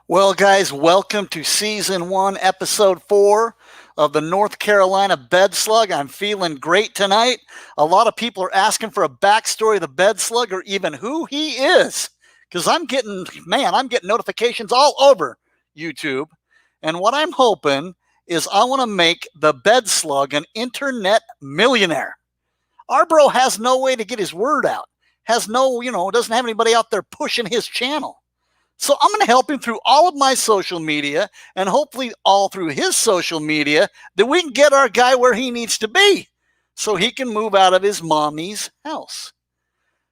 Well, guys, welcome to season 1, episode 4 of the North Carolina Bed Slug. I'm feeling great tonight. A lot of people are asking for a backstory of the bed slug or even who he is. Because I'm getting notifications all over YouTube. And what I'm hoping is I want to make the bed slug an internet millionaire. Our bro has no way to get his word out, doesn't have anybody out there pushing his channel. So I'm going to help him through all of my social media and hopefully all through his social media that we can get our guy where he needs to be so he can move out of his mommy's house.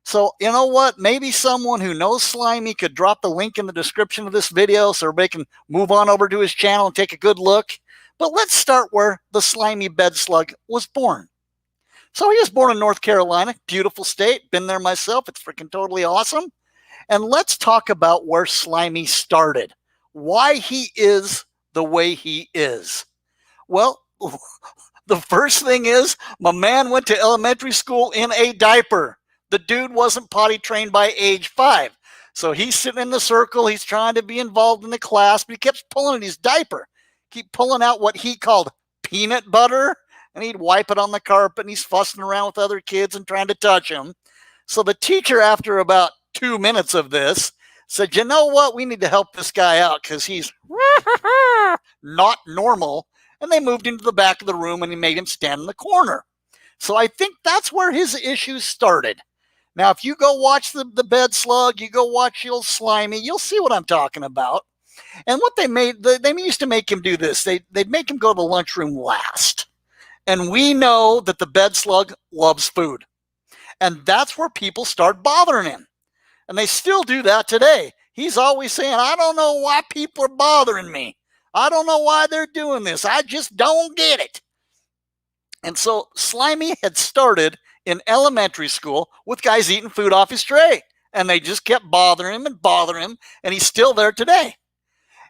So you know what? Maybe someone who knows Slimy could drop the link in the description of this video so everybody can move on over to his channel and take a good look. But let's start where the Slimy Bed Slug was born. So he was born in North Carolina, beautiful state. Been there myself. It's freaking totally awesome. And let's talk about where Slimy started, why he is the way he is. Well, the first thing is my man went to elementary school in a diaper. The dude wasn't potty trained by age 5. So he's sitting in the circle. He's trying to be involved in the class, but he keeps pulling at his diaper. Keep pulling out what he called peanut butter, and he'd wipe it on the carpet, and he's fussing around with other kids and trying to touch him. So the teacher, after about 2 minutes of this, said, you know what? We need to help this guy out because he's not normal. And they moved him to the back of the room and he made him stand in the corner. So I think that's where his issues started. Now, if you go watch the bed slug, you go watch old Slimy, you'll see what I'm talking about. And what they used to make him do this. They'd make him go to the lunchroom last. And we know that the bed slug loves food. And that's where people start bothering him. And they still do that today. He's always saying, I don't know why people are bothering me. I don't know why they're doing this. I just don't get it. And so Slimy had started in elementary school with guys eating food off his tray. And they just kept bothering him. And he's still there today.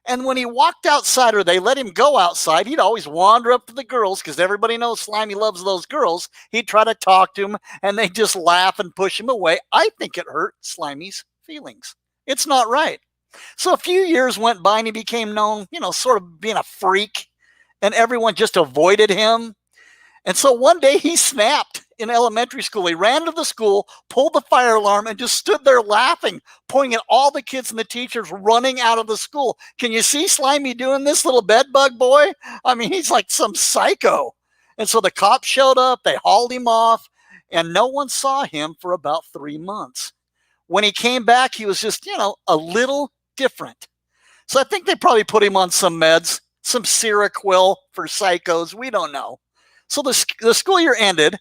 And when he walked outside or they let him go outside, he'd always wander up to the girls because everybody knows Slimy loves those girls. He'd try to talk to them and they just laugh and push him away. I think it hurt Slimy's feelings. It's not right. So a few years went by and he became known, sort of being a freak, and everyone just avoided him. And so one day he snapped in elementary school. He ran to the school, pulled the fire alarm, and just stood there laughing, pointing at all the kids and the teachers running out of the school. Can you see Slimy doing this, little bedbug boy? I mean, he's like some psycho. And so the cops showed up, they hauled him off, and no one saw him for about 3 months. When he came back, he was just, a little different. So I think they probably put him on some meds, some Seroquel for psychos. We don't know. So the school year ended,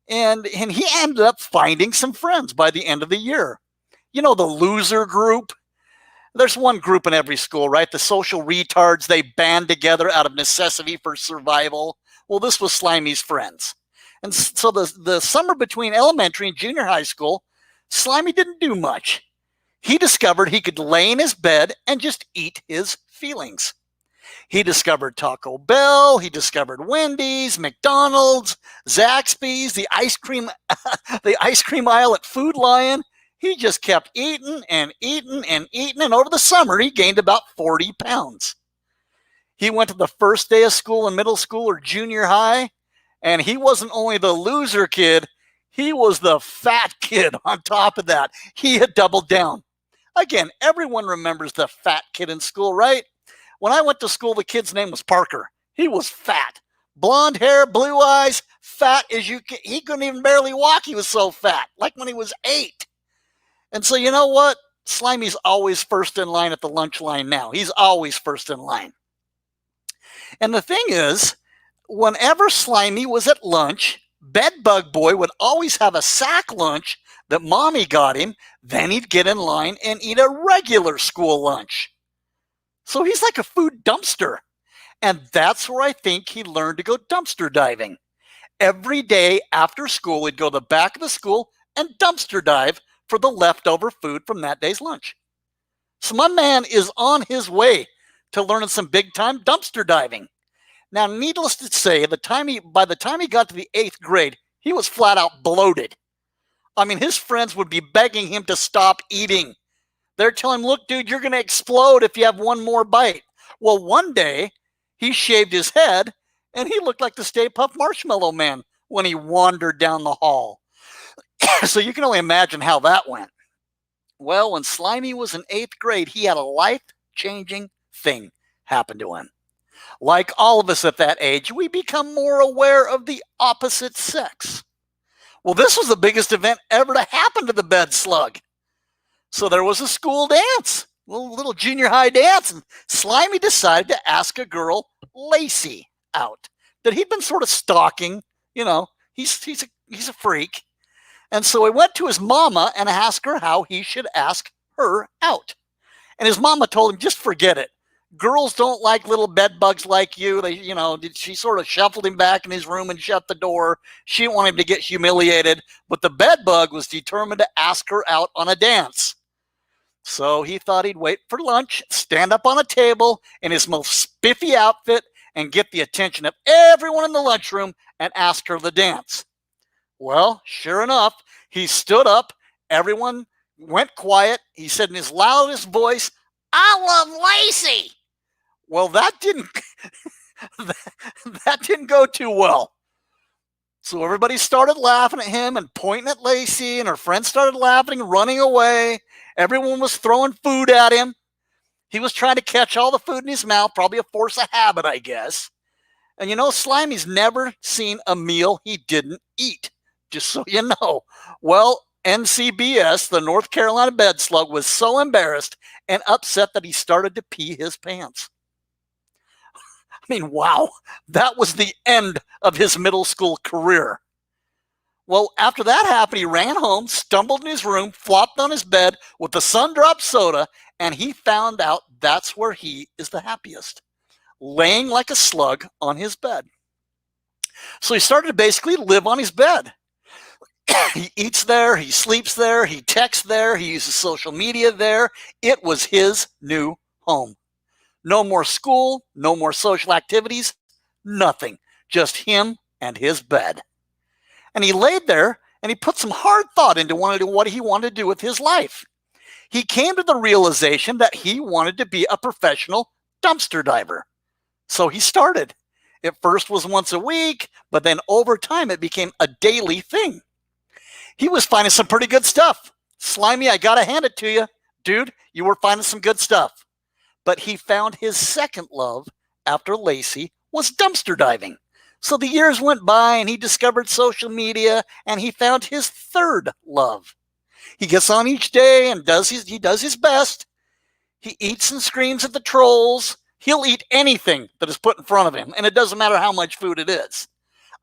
and he ended up finding some friends by the end of the year. The loser group. There's one group in every school, right? The social retards, they band together out of necessity for survival. Well, this was Slimy's friends. And so the summer between elementary and junior high school, Slimy didn't do much. He discovered he could lay in his bed and just eat his feelings. He discovered Taco Bell, he discovered Wendy's, McDonald's, Zaxby's, the ice cream aisle at Food Lion. He just kept eating and eating and eating, and over the summer he gained about 40 pounds. He went to the first day of school in middle school or junior high, and he wasn't only the loser kid, he was the fat kid on top of that. He had doubled down. Again, everyone remembers the fat kid in school, right? When I went to school, the kid's name was Parker. He was fat. Blonde hair, blue eyes, fat as you can. He couldn't even barely walk. He was so fat, like when he was 8. And so you know what? Slimy's always first in line at the lunch line now. He's always first in line. And the thing is, whenever Slimy was at lunch, Bedbug Boy would always have a sack lunch that Mommy got him. Then he'd get in line and eat a regular school lunch. So he's like a food dumpster. And that's where I think he learned to go dumpster diving. Every day after school, he'd go to the back of the school and dumpster dive for the leftover food from that day's lunch. So my man is on his way to learning some big-time dumpster diving. Now, needless to say, by the time he got to the 8th grade, he was flat out bloated. I mean, his friends would be begging him to stop eating. They're telling him, look, dude, you're going to explode if you have one more bite. Well, one day he shaved his head and he looked like the Stay Puft Marshmallow Man when he wandered down the hall. So you can only imagine how that went. Well, when Slimy was in 8th grade, he had a life-changing thing happen to him. Like all of us at that age, we become more aware of the opposite sex. Well, this was the biggest event ever to happen to the bed slug. So there was a school dance, a little junior high dance, and Slimy decided to ask a girl, Lacey, out that he'd been sort of stalking. You know, he's a freak. And so he went to his mama and asked her how he should ask her out. And his mama told him, just forget it. Girls don't like little bed bugs like you. She sort of shuffled him back in his room and shut the door. She didn't want him to get humiliated, but the bed bug was determined to ask her out on a dance. So he thought he'd wait for lunch, stand up on a table in his most spiffy outfit, and get the attention of everyone in the lunchroom and ask her to dance. Well, sure enough, he stood up. Everyone went quiet. He said in his loudest voice, I love Lacey. Well, that didn't go too well. So everybody started laughing at him and pointing at Lacey, and her friends started laughing and running away. Everyone was throwing food at him. He was trying to catch all the food in his mouth, probably a force of habit, I guess. And you know, Slimy's never seen a meal he didn't eat, just so you know. Well, NCBS, the North Carolina bed slug, was so embarrassed and upset that he started to pee his pants. I mean, wow, that was the end of his middle school career. Well, after that happened, he ran home, stumbled in his room, flopped on his bed with the sun-dropped soda, and he found out that's where he is the happiest, laying like a slug on his bed. So he started to basically live on his bed. He eats there, he sleeps there, he texts there, he uses social media there. It was his new home. No more school, no more social activities, nothing. Just him and his bed. And he laid there and he put some hard thought into what he wanted to do with his life. He came to the realization that he wanted to be a professional dumpster diver. So he started. It first was once a week, but then over time it became a daily thing. He was finding some pretty good stuff. Slimy, I gotta hand it to you. Dude, you were finding some good stuff. But he found his second love after Lacey was dumpster diving. So the years went by and he discovered social media and he found his third love. He gets on each day and he does his best. He eats and screams at the trolls. He'll eat anything that is put in front of him, and it doesn't matter how much food it is.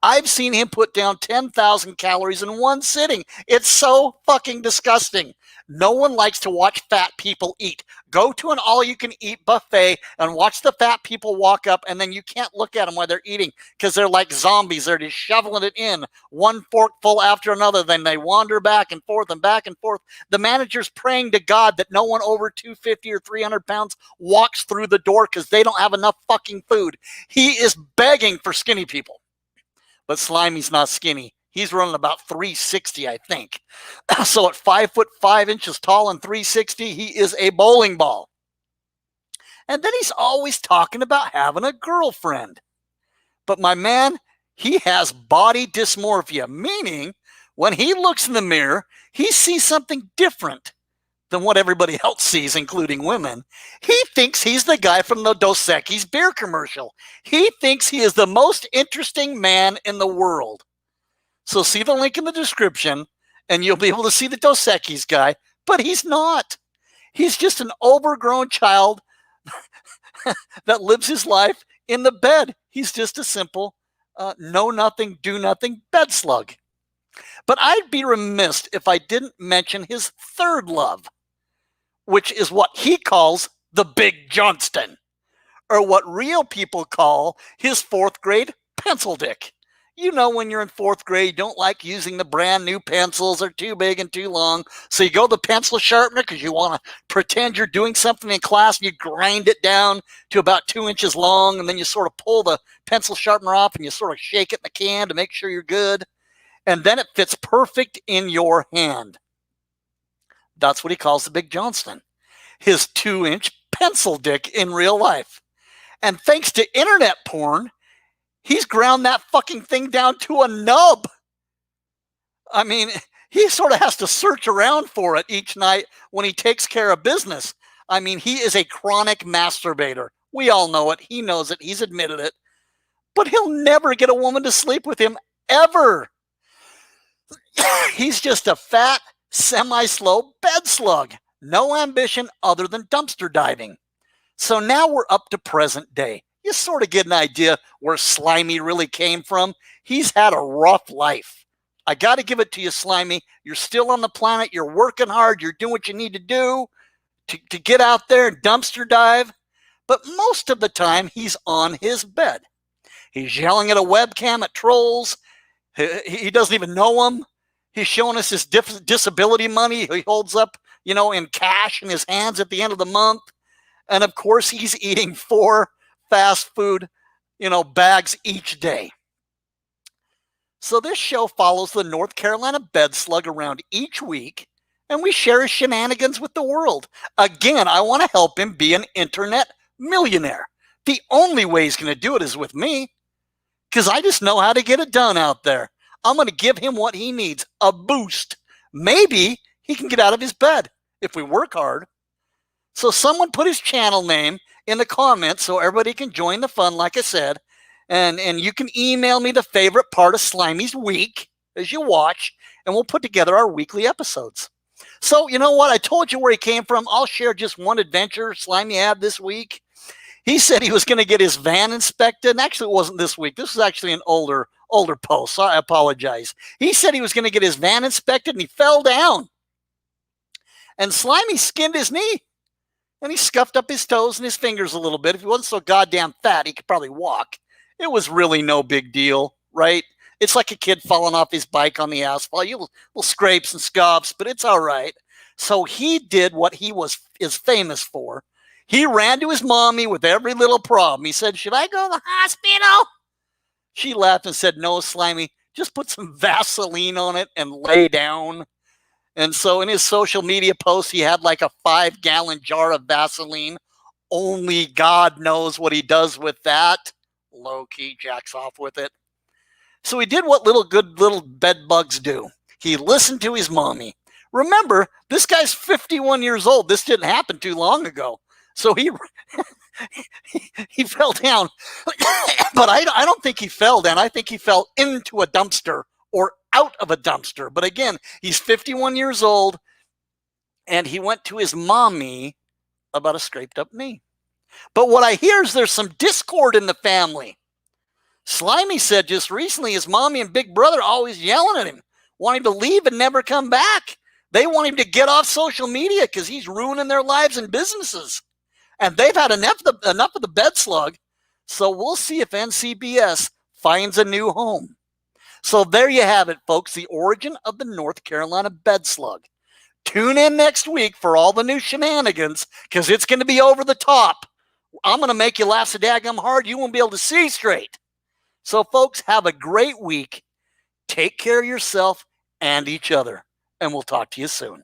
I've seen him put down 10,000 calories in one sitting. It's so fucking disgusting. No one likes to watch fat people eat. Go to an all-you-can-eat buffet and watch the fat people walk up, and then you can't look at them while they're eating because they're like zombies. They're just shoveling it in, one forkful after another. Then they wander back and forth and back and forth. The manager's praying to God that no one over 250 or 300 pounds walks through the door because they don't have enough fucking food. He is begging for skinny people. But Slimy's not skinny. He's running about 360, I think. So at 5'5" tall and 360, he is a bowling ball. And then he's always talking about having a girlfriend. But my man, he has body dysmorphia, meaning when he looks in the mirror, he sees something different than what everybody else sees, including women. He thinks he's the guy from the Dos Equis beer commercial. He thinks he is the most interesting man in the world. So see the link in the description, and you'll be able to see the Dos Equis guy, but he's not. He's just an overgrown child that lives his life in the bed. He's just a simple, know-nothing, do-nothing bed slug. But I'd be remiss if I didn't mention his third love, which is what he calls the Big Johnston, or what real people call his 4th grade pencil dick. You know, when you're in 4th grade, you don't like using the brand new pencils. They're too big and too long. So you go to the pencil sharpener because you want to pretend you're doing something in class, and you grind it down to about 2 inches long, and then you sort of pull the pencil sharpener off and you sort of shake it in the can to make sure you're good. And then it fits perfect in your hand. That's what he calls the Big Johnston. his 2-inch pencil dick in real life. And thanks to internet porn, he's ground that fucking thing down to a nub. I mean, he sort of has to search around for it each night when he takes care of business. I mean, he is a chronic masturbator. We all know it. He knows it. He's admitted it. But he'll never get a woman to sleep with him, ever. He's just a fat, semi-slow bed slug. No ambition other than dumpster diving. So now we're up to present day. You sort of get an idea where Slimy really came from. He's had a rough life. I got to give it to you, Slimy. You're still on the planet. You're working hard. You're doing what you need to do to get out there and dumpster dive. But most of the time, he's on his bed. He's yelling at a webcam at trolls. He doesn't even know them. He's showing us his disability money he holds up, in cash in his hands at the end of the month. And of course, he's eating 4 fast food, bags each day. So this show follows the North Carolina bed slug around each week, and we share his shenanigans with the world. Again, I want to help him be an internet millionaire. The only way he's going to do it is with me, because I just know how to get it done out there. I'm going to give him what he needs, a boost. Maybe he can get out of his bed if we work hard. So someone put his channel name in the comments so everybody can join the fun, like I said. And you can email me the favorite part of Slimy's week as you watch, and we'll put together our weekly episodes. So you know what? I told you where he came from. I'll share just one adventure Slimy had this week. He said he was going to get his van inspected. And actually, it wasn't this week. This was actually an older post. So I apologize. He said he was going to get his van inspected, and he fell down. And Slimy skinned his knee. And he scuffed up his toes and his fingers a little bit. If he wasn't so goddamn fat, he could probably walk. It was really no big deal, right? It's like a kid falling off his bike on the asphalt. You little scrapes and scuffs, but it's all right. So he did what he is famous for. He ran to his mommy with every little problem. He said, "Should I go to the hospital?" She laughed and said, "No, Slimy, just put some Vaseline on it and lay down." And so in his social media posts, he had like a 5-gallon jar of Vaseline. Only God knows what he does with that. Low-key jacks off with it. So he did what little bed bugs do. He listened to his mommy. Remember, this guy's 51 years old. This didn't happen too long ago. So he fell down. But I don't think he fell down. I think he fell into a dumpster or out of a dumpster. But again, he's 51 years old, and he went to his mommy about a scraped up knee. But what I hear is there's some discord in the family. Slimy said just recently his mommy and big brother always yelling at him, want him to leave and never come back. They want him to get off social media because he's ruining their lives and businesses. And they've had enough of the bed slug. So we'll see if NCBS finds a new home. So there you have it, folks, the origin of the North Carolina bed slug. Tune in next week for all the new shenanigans, because it's going to be over the top. I'm going to make you laugh so daggum hard you won't be able to see straight. So, folks, have a great week. Take care of yourself and each other, and we'll talk to you soon.